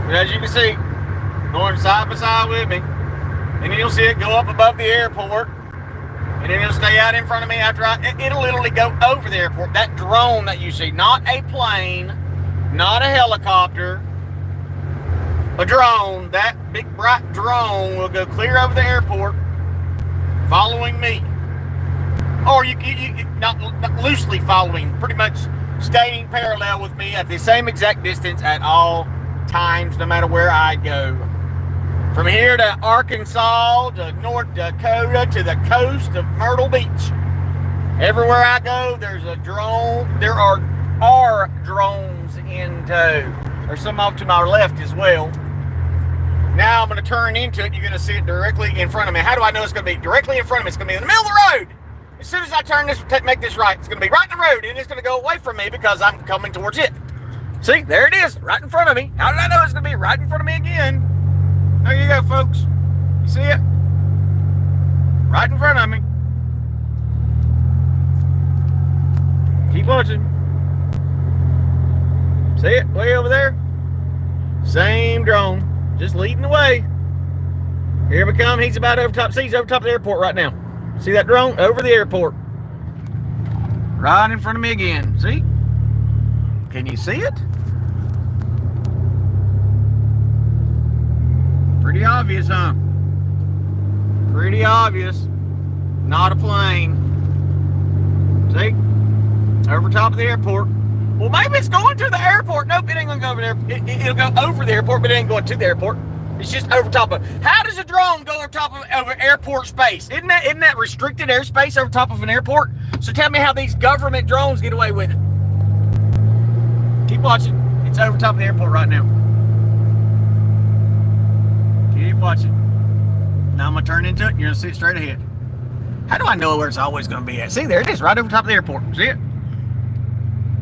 But as you can see, going side by side with me, and you'll see it go up above the airport, and then it'll stay out in front of me after it'll literally go over the airport. That drone that you see, not a plane, not a helicopter, a drone, that big bright drone will go clear over the airport, following me. Or you not loosely following, pretty much staying parallel with me at the same exact distance at all times, no matter where I go. From here to Arkansas, to North Dakota, to the coast of Myrtle Beach. Everywhere I go, there's a drone. There are drones in tow. There's some off to my left as well. Now I'm going to turn into it. You're going to see it directly in front of me. How do I know it's going to be directly in front of me? It's going to be in the middle of the road. As soon as I turn this, make this right, it's going to be right in the road, and it's going to go away from me because I'm coming towards it. See, there it is, right in front of me. How did I know it's going to be right in front of me again? There you go, folks. You see it? Right in front of me. Keep watching. See it? Way over there? Same drone. Just leading the way. Here we come. He's about over top. See, he's over top of the airport right now. See that drone? Over the airport. Right in front of me again. See? Can you see it? Pretty obvious, huh? Pretty obvious. Not a plane. See? Over top of the airport. Well, maybe it's going to the airport. Nope, it ain't going to go over there. It'll go over the airport, but it ain't going to the airport. It's just over top of. How does a drone go over top of airport space? Isn't that restricted airspace over top of an airport? So tell me how these government drones get away with it. Keep watching. It's over top of the airport right now. Keep watching. Now I'm going to turn into it and you're going to see it straight ahead. How do I know where it's always going to be at? See, there it is, right over top of the airport. See it?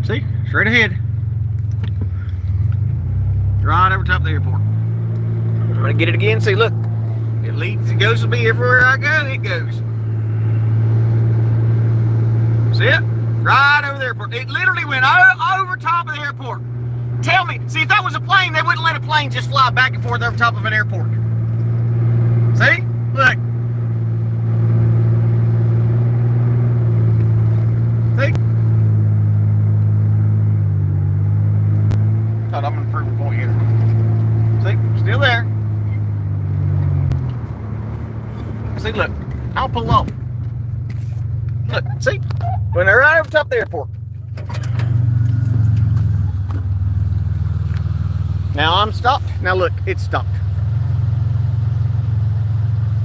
See? Straight ahead. Right over top of the airport. I'm going to get it again. See, look. It leads, it goes to be everywhere I go, it goes. See it? Right over the airport. It literally went over top of the airport. Tell me, see, if that was a plane, they wouldn't let a plane just fly back and forth over top of an airport. See? Look. See? Thought I'm going to prove a point here. See? Still there. See, look. I'll pull off. Look, see? When they're right over top of the airport. Now I'm stopped. Now look, it's stopped.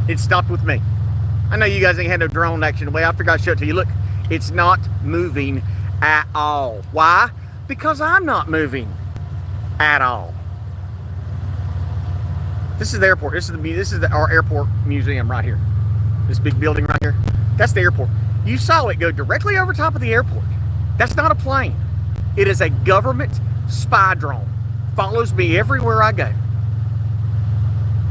It stopped with me. I know you guys ain't had no drone action away. I figured I'd show it to you. Look, it's not moving at all. Why? Because I'm not moving at all. This is the airport. This is our airport museum right here. This big building right here. That's the airport. You saw it go directly over top of the airport. That's not a plane. It is a government spy drone. Follows me everywhere I go.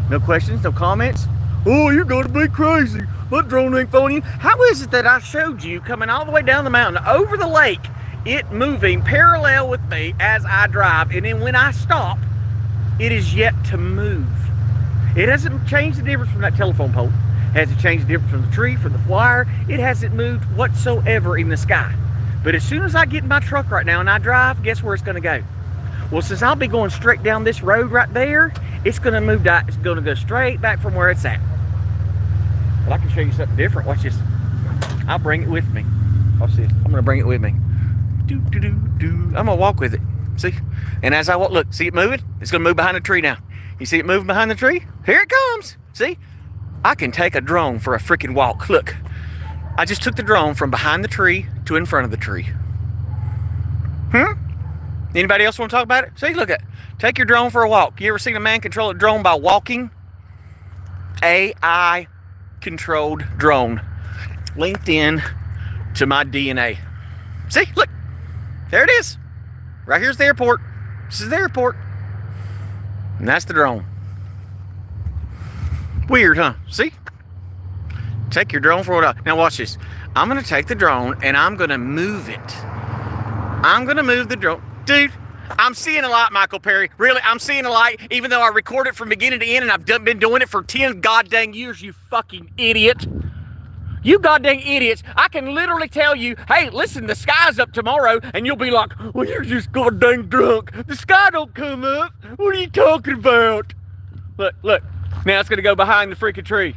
No questions, no comments. Oh, you're going to be crazy. That drone ain't following you. How is it that I showed you coming all the way down the mountain, over the lake, it moving parallel with me as I drive, and then when I stop, it is yet to move. It hasn't changed the difference from that telephone pole. It hasn't changed the difference from the tree, from the wire. It hasn't moved whatsoever in the sky. But as soon as I get in my truck right now and I drive, guess where it's going to go? Well, since I'll be going straight down this road right there, it's going to move. It's going to go straight back from where it's at. But I can show you something different. Watch this. I'll bring it with me. Watch this. I'm going to bring it with me. I'm going to walk with it. See? And as I walk, look, see it moving? It's going to move behind the tree now. You see it moving behind the tree? Here it comes. See? I can take a drone for a freaking walk. Look. I just took the drone from behind the tree to in front of the tree. Anybody else want to talk about it? See, look at it. Take your drone for a walk. You ever seen a man control a drone by walking? AI controlled drone. Linked in to my DNA. See, look. There it is. Right here's the airport. This is the airport. And that's the drone. Weird, huh? See? Take your drone for a walk. Now watch this. I'm going to take the drone and I'm going to move it. I'm going to move the drone. Dude, I'm seeing a lot, Michael Perry. Really, I'm seeing a lot, even though I record it from beginning to end and I've been doing it for 10 goddamn years, you fucking idiot. You goddamn idiots. I can literally tell you, hey, listen, the sky's up tomorrow, and you'll be like, well, you're just goddamn drunk. The sky don't come up. What are you talking about? Look. Now it's going to go behind the freaking tree.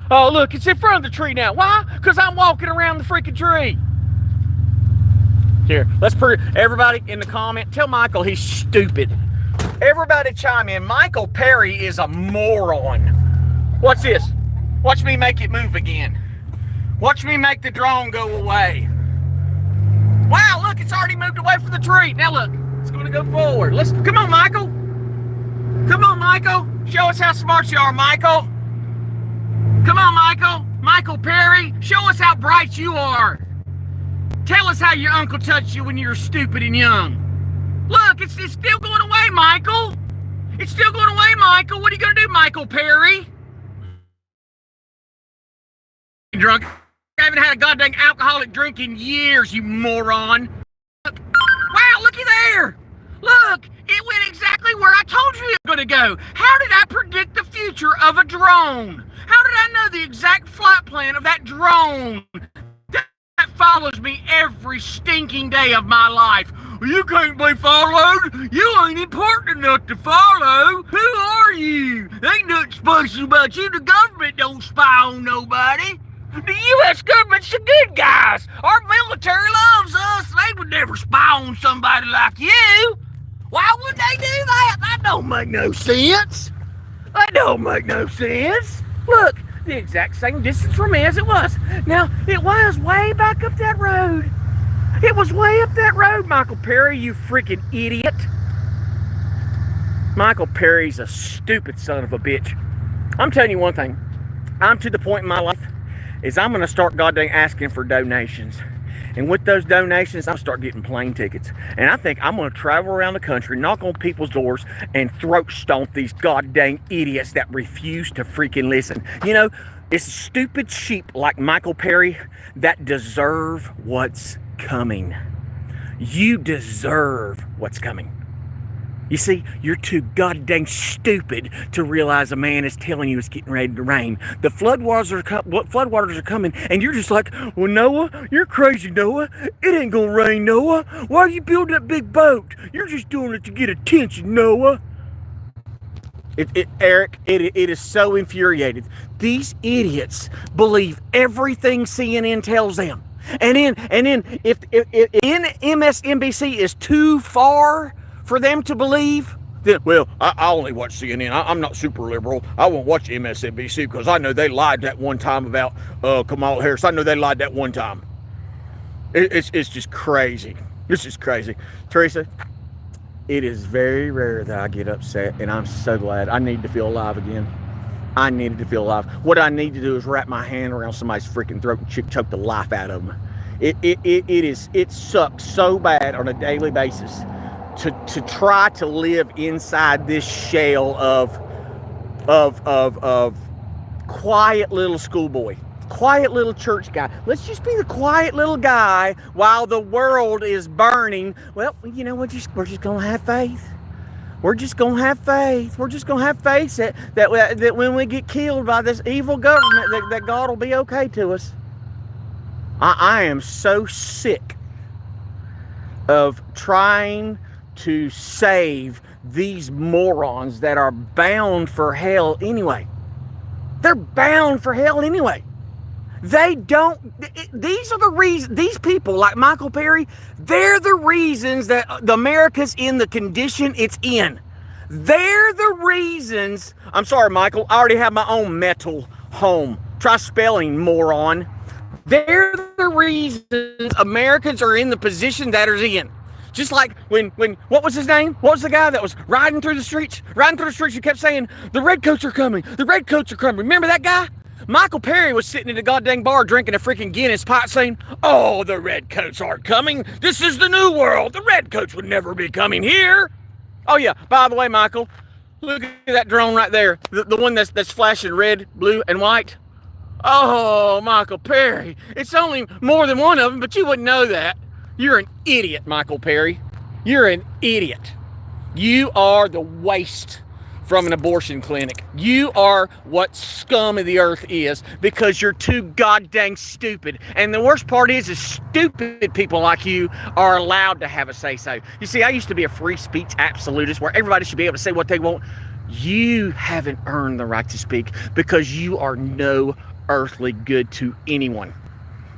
Oh, look, it's in front of the tree now. Why? Because I'm walking around the freaking tree. Here, let's put everybody in the comment. Tell Michael he's stupid. Everybody chime in. Michael Perry is a moron. Watch this. Watch me make it move again. Watch me make the drone go away. Wow, look, it's already moved away from the tree. Now look, it's going to go forward. Come on, Michael. Come on, Michael. Show us how smart you are, Michael. Come on, Michael. Michael Perry, show us how bright you are. Tell us how your uncle touched you when you were stupid and young. Look, it's still going away, Michael. It's still going away, Michael. What are you going to do, Michael Perry? Drunk. I haven't had a goddamn alcoholic drink in years, you moron. Look. Wow, looky there. Look, it went exactly where I told you it was going to go. How did I predict the future of a drone? How did I know the exact flight plan of that drone that follows me every stinking day of my life? You can't be followed. You ain't important enough to follow. Who are you? Ain't nothing special about you. The government don't spy on nobody. The U.S. government's the good guys. Our military loves us. They would never spy on somebody like you. Why would they do that? That don't make no sense. That don't make no sense. Look, the exact same distance from me as it was. Now, it was way back up that road. It was way up that road, Michael Perry, you freaking idiot. Michael Perry's a stupid son of a bitch. I'm telling you one thing. I'm to the point in my life is I'm going to start goddamn asking for donations. And with those donations, I'm going to start getting plane tickets. And I think I'm going to travel around the country, knock on people's doors, and throat stomp these goddamn idiots that refuse to freaking listen. You know, it's stupid sheep like Michael Perry that deserve what's coming. You deserve what's coming. You see, you're too goddamn stupid to realize a man is telling you it's getting ready to rain. The floodwaters are coming, and you're just like, well, Noah, you're crazy, Noah. It ain't gonna rain, Noah. Why are you building that big boat? You're just doing it to get attention, Noah. Eric, it is so infuriating. These idiots believe everything CNN tells them. And then if MSNBC is too far for them to believe, then, well, I only watch CNN. I'm not super liberal. I won't watch MSNBC because I know they lied that one time about Kamala Harris. I know they lied that one time. It's just crazy. This is crazy. Teresa, it is very rare that I get upset, and I'm so glad. I need to feel alive again. I needed to feel alive. What I need to do is wrap my hand around somebody's freaking throat and choke the life out of them. It sucks so bad on a daily basis to try to live inside this shell of quiet little schoolboy, quiet little church guy. Let's just be the quiet little guy while the world is burning. Well, you know, we're just gonna have faith. We're just gonna have faith. We're just gonna have faith that when we get killed by this evil government, that God will be okay to us. I am so sick of trying to save these morons that are bound for hell anyway. They're bound for hell anyway. They don't, these are the reasons, these people like Michael Perry, they're the reasons that America's in the condition it's in. They're the reasons, I'm sorry, Michael, I already have my own metal home. Try spelling, moron. They're the reasons Americans are in the position that are in. Just like when what was his name? What was the guy that was riding through the streets? Who kept saying, the redcoats are coming. The redcoats are coming. Remember that guy? Michael Perry was sitting in a goddamn bar drinking a freaking Guinness pot saying, oh, the redcoats aren't coming. This is the new world. The redcoats would never be coming here. Oh, yeah. By the way, Michael, look at that drone right there. The one that's flashing red, blue, and white. Oh, Michael Perry. It's only more than one of them, but you wouldn't know that. You're an idiot, Michael Perry. You're an idiot. You are the waste from an abortion clinic. You are what scum of the earth is because you're too goddamn stupid. And the worst part is stupid people like you are allowed to have a say-so. You see, I used to be a free speech absolutist where everybody should be able to say what they want. You haven't earned the right to speak because you are no earthly good to anyone.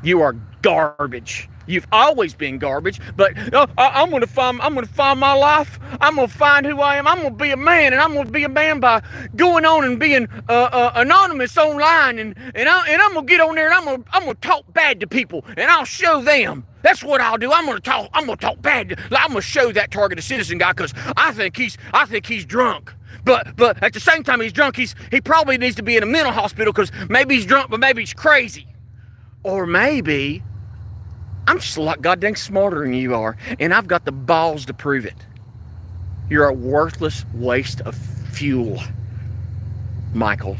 You are garbage. You've always been garbage, but I'm gonna find my life. I'm gonna find who I am. I'm gonna be a man, and I'm gonna be a man by going on and being anonymous online, and I'm gonna get on there and I'm gonna talk bad to people, and I'll show them. That's what I'll do. I'm gonna talk bad. I'm gonna show that targeted citizen guy because I think he's drunk. But at the same time he's drunk, he probably needs to be in a mental hospital because maybe he's drunk, but maybe he's crazy, or maybe I'm just a lot goddamn smarter than you are, and I've got the balls to prove it. You're a worthless waste of fuel, Michael.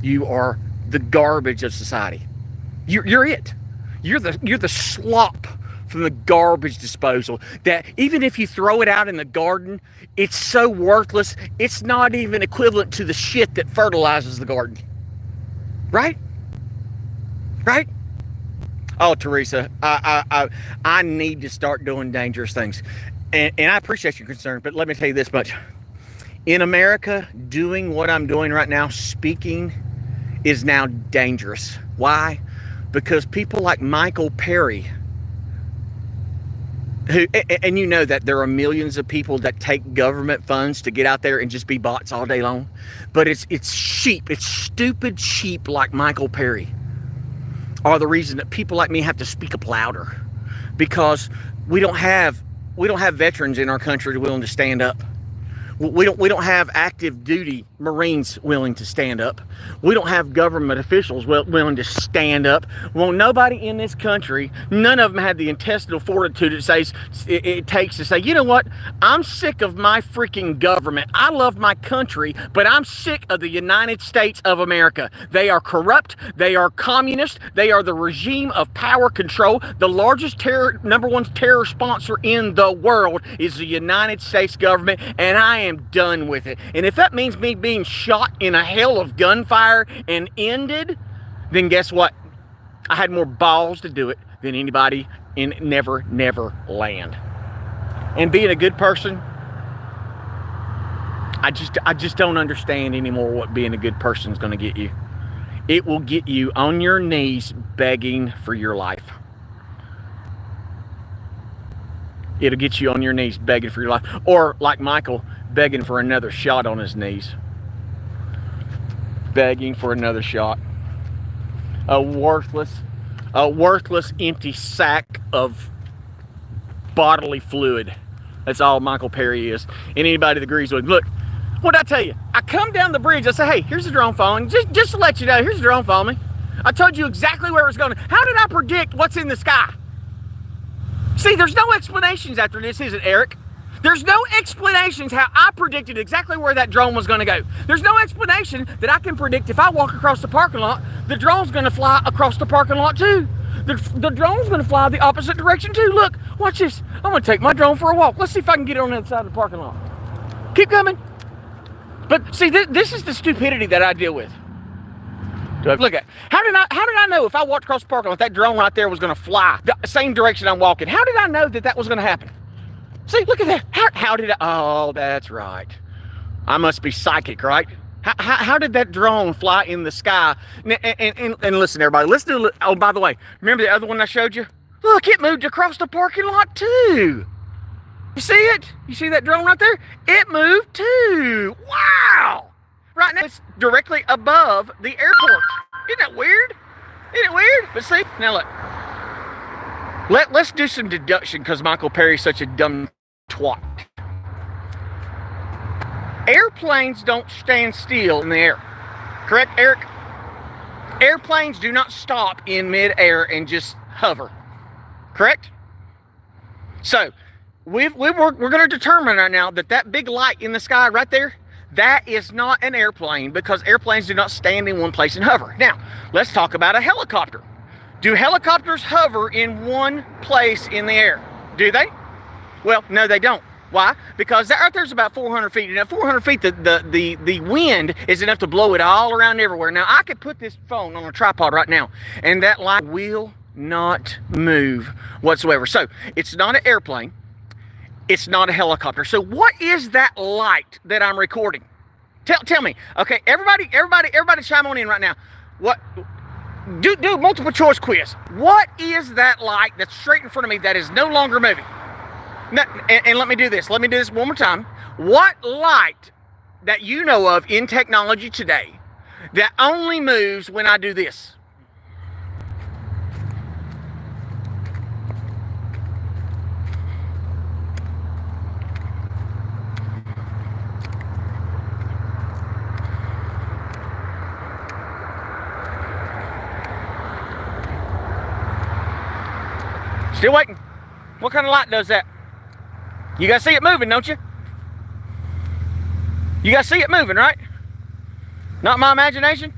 You are the garbage of society. You're it. You're the slop from the garbage disposal that even if you throw it out in the garden, it's so worthless, it's not even equivalent to the shit that fertilizes the garden. Right? Right? Oh, Teresa, I need to start doing dangerous things. And I appreciate your concern, but let me tell you this much. In America, doing what I'm doing right now, speaking, is now dangerous. Why? Because people like Michael Perry, and you know that there are millions of people that take government funds to get out there and just be bots all day long. But it's sheep, it's stupid sheep like Michael Perry are the reason that people like me have to speak up louder, because we don't have veterans in our country willing to stand up. We don't have active duty Marines willing to stand up. We don't have government officials willing to stand up. Well, nobody in this country, none of them had the intestinal fortitude it takes to say, you know what? I'm sick of my freaking government. I love my country, but I'm sick of the United States of America. They are corrupt. They are communist. They are the regime of power control. The largest number one terror sponsor in the world is the United States government, and I am done with it. And if that means me being shot in a hell of gunfire and ended, then guess what? I had more balls to do it than anybody in Never Land. And being a good person, I just don't understand anymore what being a good person is going to get you. It will get you on your knees begging for your life. It'll get you on your knees begging for your life. Or like Michael, begging for another shot on his knees. Begging for another shot. A worthless empty sack of bodily fluid. That's all Michael Perry is. And anybody that agrees with him. Look, what did I tell you? I come down the bridge, I say, hey, here's the drone following. Just to let you know, here's the drone following me. I told you exactly where it was going. How did I predict what's in the sky? See, there's no explanations after this, is it, Eric? There's no explanations how I predicted exactly where that drone was going to go. There's no explanation that I can predict if I walk across the parking lot, the drone's going to fly across the parking lot too. The drone's going to fly the opposite direction too. Look, watch this. I'm going to take my drone for a walk. Let's see if I can get it on the other side of the parking lot. Keep coming. But see, this is the stupidity that I deal with. Look at, how did I know if I walked across the parking lot, that drone right there was going to fly the same direction I'm walking? How did I know that was going to happen? See, look at that. How did I? Oh, that's right. I must be psychic, right? How did that drone fly in the sky? And listen, everybody. Listen to. Oh, by the way, remember the other one I showed you? Look, it moved across the parking lot too. You see it? You see that drone right there? It moved too. Wow! Right now, it's directly above the airport. Isn't that weird? Isn't it weird? But see, now look. Let's do some deduction because Michael Perry's such a dumb twat. Airplanes don't stand still in the air. Correct, Eric? Airplanes do not stop in midair and just hover. Correct? So, we're going to determine right now that big light in the sky right there, that is not an airplane because airplanes do not stand in one place and hover. Now, let's talk about a helicopter. Do helicopters hover in one place in the air? Do they? Well, no, they don't. Why? Because that right there's about 400 feet. And at 400 feet, the wind is enough to blow it all around everywhere. Now, I could put this phone on a tripod right now, and that light will not move whatsoever. So, it's not an airplane. It's not a helicopter. So, what is that light that I'm recording? Tell me. Okay, everybody chime on in right now. What? Do multiple choice quiz. What is that light that's straight in front of me that is no longer moving? Now, and let me do this. Let me do this one more time. What light that you know of in technology today that only moves when I do this? Still waiting. What kind of light does that? You guys see it moving, don't you? You guys see it moving, right? Not my imagination?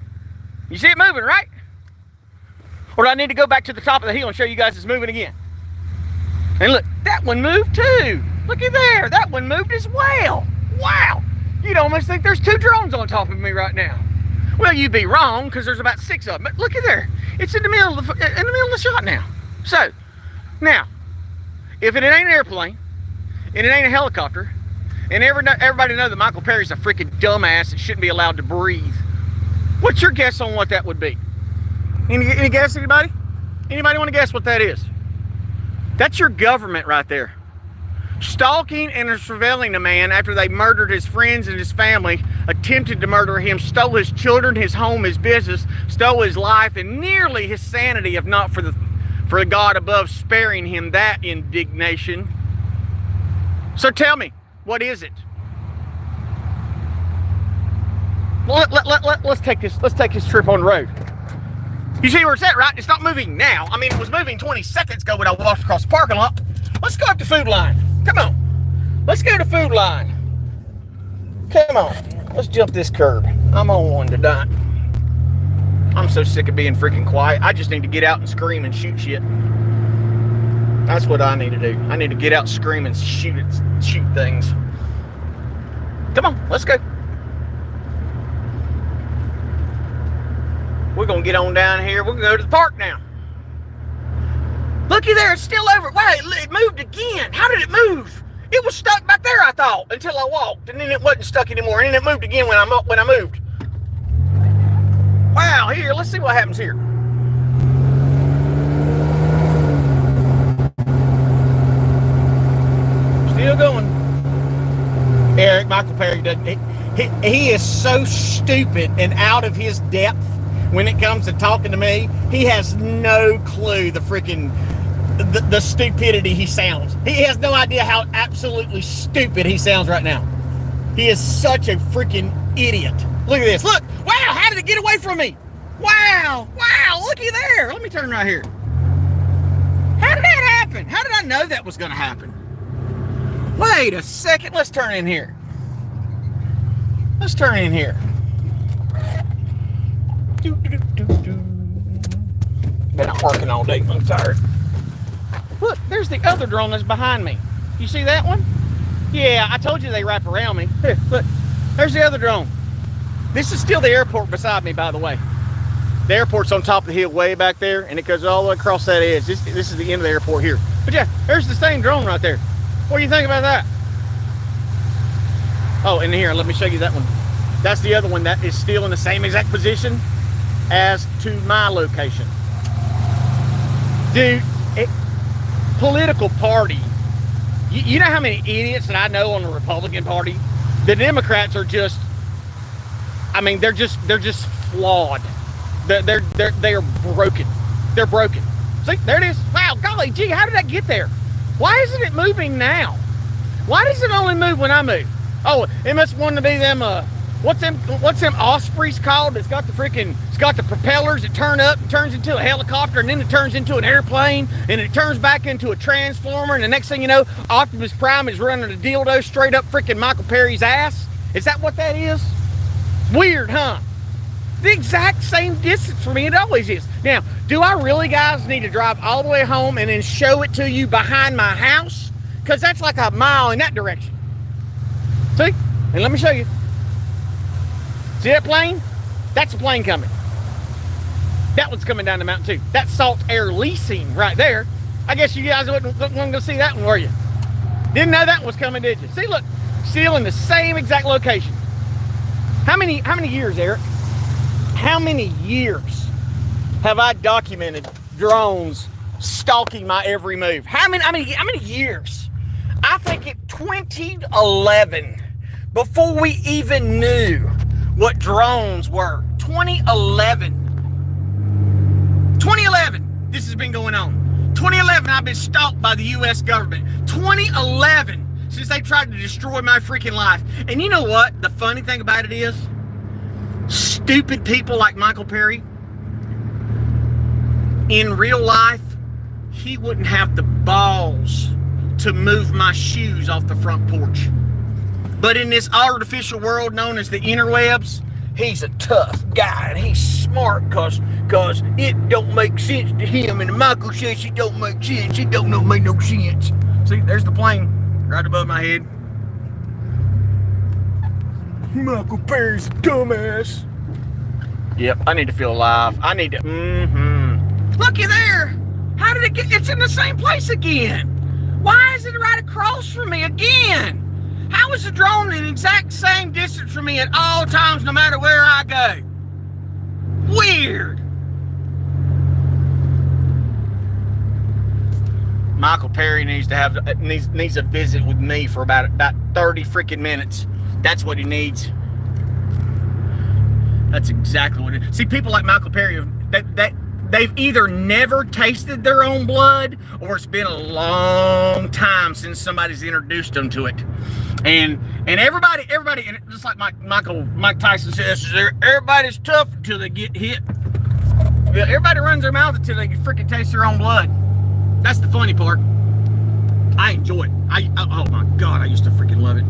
You see it moving, right? Or do I need to go back to the top of the hill and show you guys it's moving again? And look, that one moved too. Look at there, that one moved as well. Wow, you'd almost think there's 2 drones on top of me right now. Well, you'd be wrong because there's about 6 of them. But look at there, it's in the middle of the shot now. So, now, if it ain't an airplane, and it ain't a helicopter, and everybody knows that Michael Perry's a freaking dumbass that shouldn't be allowed to breathe. What's your guess on what that would be? Any guess, anybody? Anybody want to guess what that is? That's your government right there. Stalking and surveilling a man after they murdered his friends and his family, attempted to murder him, stole his children, his home, his business, stole his life, and nearly his sanity, if not for the God above sparing him that indignation. So tell me, what is it? Well, let's take this trip on the road. You see where it's at, right? It's not moving now. I mean, it was moving 20 seconds ago when I walked across the parking lot. Let's go up to Food Line. Come on. Let's go to Food Line. Come on. Let's jump this curb. I'm on one tonight. I'm so sick of being freaking quiet. I just need to get out and scream and shoot shit. That's what I need to do. I need to get out, scream, and shoot things. Come on, let's go. We're gonna get on down here. We're gonna go to the park now. Looky there, it's still over. Wow, it moved again. How did it move? It was stuck back there, I thought, until I walked, and then it wasn't stuck anymore, and then it moved again when I moved. Wow, here, let's see what happens here. Still going. Eric, Michael Perry doesn't. He is so stupid and out of his depth when it comes to talking to me. He has no clue the stupidity he sounds. He has no idea how absolutely stupid he sounds right now. He is such a freaking idiot. Look at this. Look. Wow, how did it get away from me? Wow. Wow, looky there. Let me turn right here. How did that happen? How did I know that was going to happen? Wait a second. Let's turn in here. Let's turn in here. Been out working all day. I'm tired. Look, there's the other drone that's behind me. You see that one? Yeah, I told you they wrap around me. Here, look. There's the other drone. This is still the airport beside me, by the way. The airport's on top of the hill way back there, and it goes all the way across that edge. This is the end of the airport here. But yeah, there's the same drone right there. What do you think about that? Oh, and here, let me show you that one. That's the other one that is still in the same exact position as to my location. Dude, political party. You know how many idiots that I know on the Republican Party? The Democrats are just, I mean, they're just flawed. They are broken. They're broken. See, there it is. Wow, golly gee, how did that get there? Why isn't it moving now? Why does it only move when I move? Oh, it must want to be them, what's them Ospreys called? It's got the propellers that turn up and turns into a helicopter, and then it turns into an airplane, and it turns back into a transformer, and the next thing you know, Optimus Prime is running a dildo straight up freaking Michael Perry's ass. Is that what that is? Weird, huh? The exact same distance for me, it always is. Now, do I really, guys, need to drive all the way home and then show it to you behind my house? because that's like a mile in that direction. See? And let me show you. See that plane? That's a plane coming. That one's coming down the mountain too. That's Salt Air Leasing right there. I guess you guys wasn't going to see that one, were you? Didn't know that one was coming, did you? See, look, still in the same exact location. How many years, Eric? How many years have I documented drones stalking my every move? How many years? I think in 2011, before we even knew what drones were, 2011, this has been going on. 2011, I've been stalked by the U.S. government. 2011, since they tried to destroy my freaking life. And you know what? The funny thing about it is, stupid people like Michael Perry, in real life, he wouldn't have the balls to move my shoes off the front porch. But in this artificial world known as the interwebs, he's a tough guy and he's smart cause it don't make sense to him, and Michael says it don't make sense. It don't make no sense. See, there's the plane right above my head. Michael Perry's a dumbass. Yep, I need to feel alive. I need to, Looky there. How did it get, it's in the same place again. Why is it right across from me again? How is the drone in the exact same distance from me at all times, no matter where I go? Weird. Michael Perry needs a visit with me for about 30 freaking minutes. That's what he needs. That's exactly what it is. See, people like Michael Perry, they've either never tasted their own blood, or it's been a long time since somebody's introduced them to it. And everybody, and just like Mike Tyson says, everybody's tough until they get hit. Everybody runs their mouth until they freaking taste their own blood. That's the funny part. I enjoy it. Oh my God, I used to freaking love it.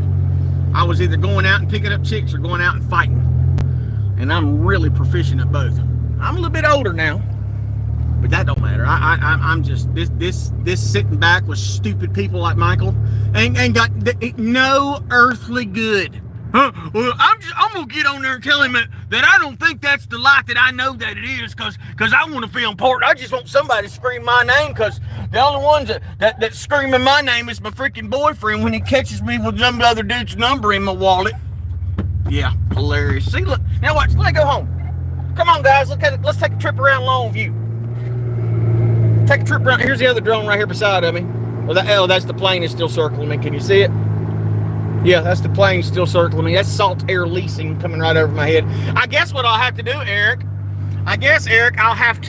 I was either going out and picking up chicks or going out and fighting. And I'm really proficient at both. I'm a little bit older now, but that don't matter. I'm just this sitting back with stupid people like Michael ain't got no earthly good. Well, I'm gonna get on there and tell him that I don't think that's the life that I know that it is, cause I want to feel important. I just want somebody to scream my name, cause the only ones that screaming my name is my freaking boyfriend when he catches me with some other dude's number in my wallet. Yeah, hilarious. See, look, now watch, let go home. Come on, guys, let's take a trip around Longview. Take a trip around. Here's the other drone right here beside of me. Well, that's the plane that's still circling me. Can you see it? Yeah, that's the plane still circling me. That's Salt Air Leasing coming right over my head. I guess what I'll have to do, Eric, I'll have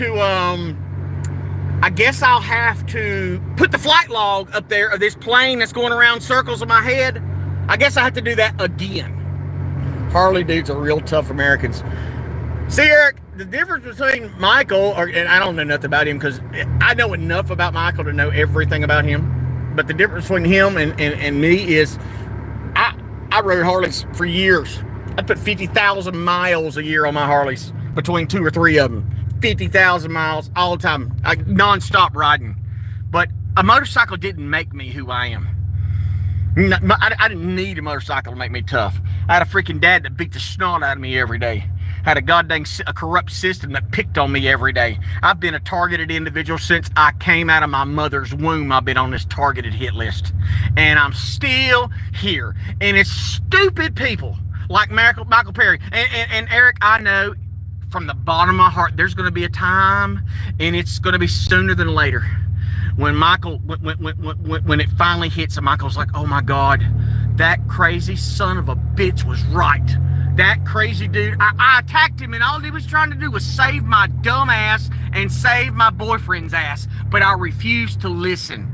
to put the flight log up there of this plane that's going around circles in my head. I guess I have to do that again. Harley dudes are real tough Americans. See, Eric, the difference between Michael, and I don't know nothing about him because I know enough about Michael to know everything about him. But the difference between him and me is I rode Harleys for years. I put 50,000 miles a year on my Harleys, between 2 or 3 of them. 50,000 miles all the time, non-stop riding. But a motorcycle didn't make me who I am. I didn't need a motorcycle to make me tough. I had a freaking dad that beat the snot out of me every day. I had a corrupt system that picked on me every day. I've been a targeted individual since I came out of my mother's womb. I've been on this targeted hit list. And I'm still here. And it's stupid people like Michael Perry. And Eric, I know from the bottom of my heart, there's going to be a time, and it's going to be sooner than later, when when it finally hits, and Michael's like, oh my God, that crazy son of a bitch was right. That crazy dude, I attacked him, and all he was trying to do was save my dumb ass and save my boyfriend's ass, but I refused to listen.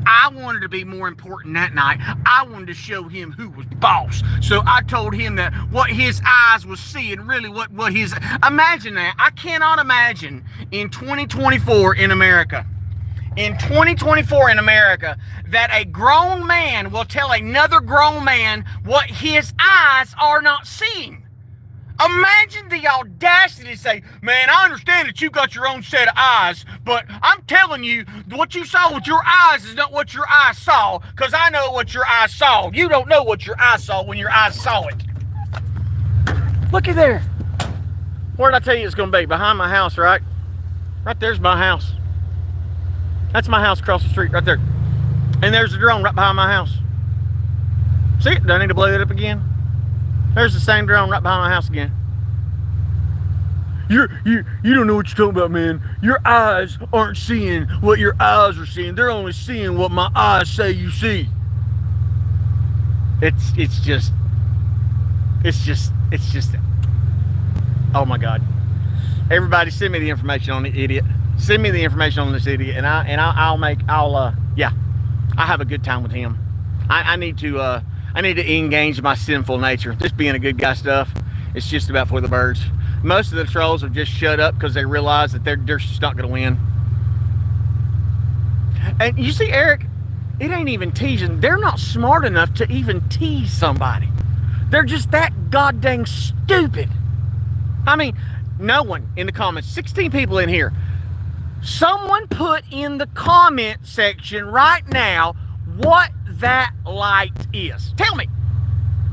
I wanted to be more important that night. I wanted to show him who was boss. So I told him that what his eyes was seeing, really what his, imagine that. I cannot imagine in 2024 in America, that a grown man will tell another grown man what his eyes are not seeing. Imagine the audacity to say, man, I understand that you got your own set of eyes, but I'm telling you, what you saw with your eyes is not what your eyes saw, because I know what your eyes saw. You don't know what your eyes saw when your eyes saw it. Looky there. Where did I tell you it's going to be? Behind my house, right? Right there's my house. That's my house across the street right there. And there's a drone right behind my house. See it? Do I need to blow it up again? There's the same drone right behind my house again. You don't know what you're talking about, man. Your eyes aren't seeing what your eyes are seeing. They're only seeing what my eyes say you see. It's just oh my God. Everybody send me the information on the idiot. Send me the information on this idiot, and I have a good time with him. I need to engage my sinful nature. This being a good guy stuff, it's just about for the birds. Most of the trolls have just shut up because they realize that they're just not going to win. And you see, Eric, it ain't even teasing. They're not smart enough to even tease somebody. They're just that goddamn stupid. I mean, no one in the comments, 16 people in here. Someone put in the comment section right now what that light is. Tell me.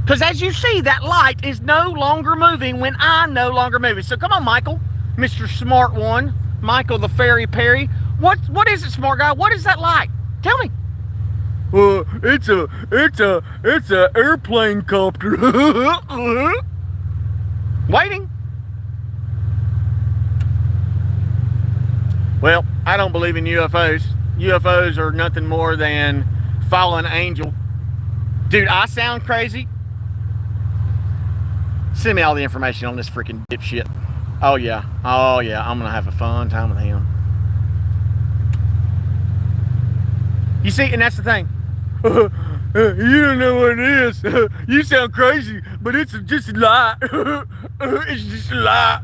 Because as you see, that light is no longer moving when I'm no longer moving. So come on, Michael, Mr. Smart One, Michael the Fairy Perry. What is it, smart guy? What is that light? Tell me. It's a airplane copter. Waiting. Well, I don't believe in UFOs. UFOs are nothing more than fallen angel. Dude, I sound crazy. Send me all the information on this freaking dipshit. Oh yeah, I'm gonna have a fun time with him. You see, and that's the thing. You don't know what it is. You sound crazy, but it's just a lie. It's just a lie.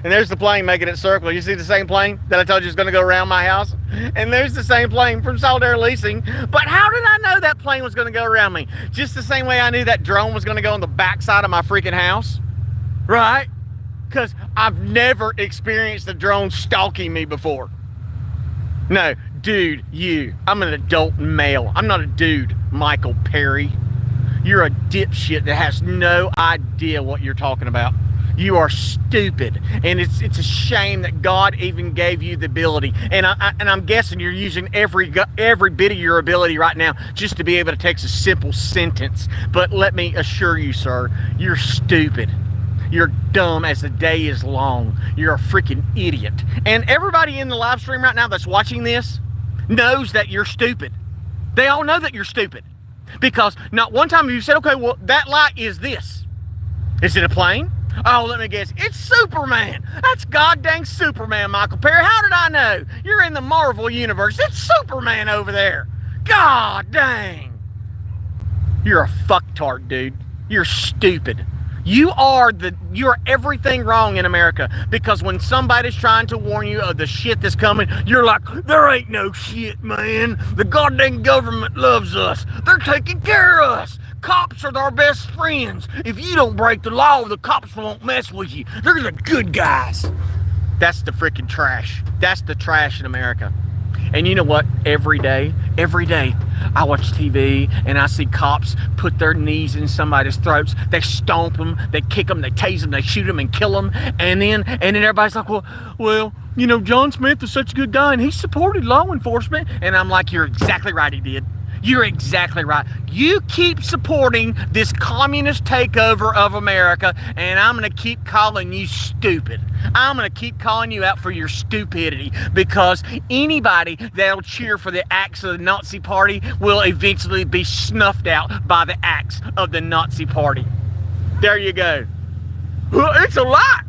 And there's the plane making it circle. You see the same plane that I told you is going to go around my house? And there's the same plane from Solidary Leasing. But how did I know that plane was going to go around me? Just the same way I knew that drone was going to go on the backside of my freaking house. Right? Because I've never experienced a drone stalking me before. No, dude, I'm an adult male. I'm not a dude, Michael Perry. You're a dipshit that has no idea what you're talking about. You are stupid, and it's a shame that God even gave you the ability. And I'm guessing you're using every bit of your ability right now just to be able to take a simple sentence. But let me assure you, sir, you're stupid. You're dumb as the day is long. You're a freaking idiot. And everybody in the live stream right now that's watching this knows that you're stupid. They all know that you're stupid, because not one time have you said, okay, well, that light is this. Is it a plane? Oh, let me guess. It's Superman. That's goddamn Superman, Michael Perry. How did I know? You're in the Marvel universe. It's Superman over there. God dang. You're a fucktard, dude. You're stupid. You're everything wrong in America, because when somebody's trying to warn you of the shit that's coming, you're like, there ain't no shit, man. The goddamn government loves us. They're taking care of us. Cops are our best friends. If you don't break the law, the cops won't mess with you. They're the good guys. That's the freaking trash. That's the trash in America. And you know what? Every day, I watch TV and I see cops put their knees in somebody's throats. They stomp them, they kick them, they tase them, they shoot them and kill them. And then everybody's like, well, you know, John Smith is such a good guy and he supported law enforcement. And I'm like, you're exactly right, he did. You're exactly right. You keep supporting this communist takeover of America, and I'm going to keep calling you stupid. I'm going to keep calling you out for your stupidity, because anybody that'll cheer for the acts of the Nazi Party will eventually be snuffed out by the acts of the Nazi Party. There you go. It's a lie.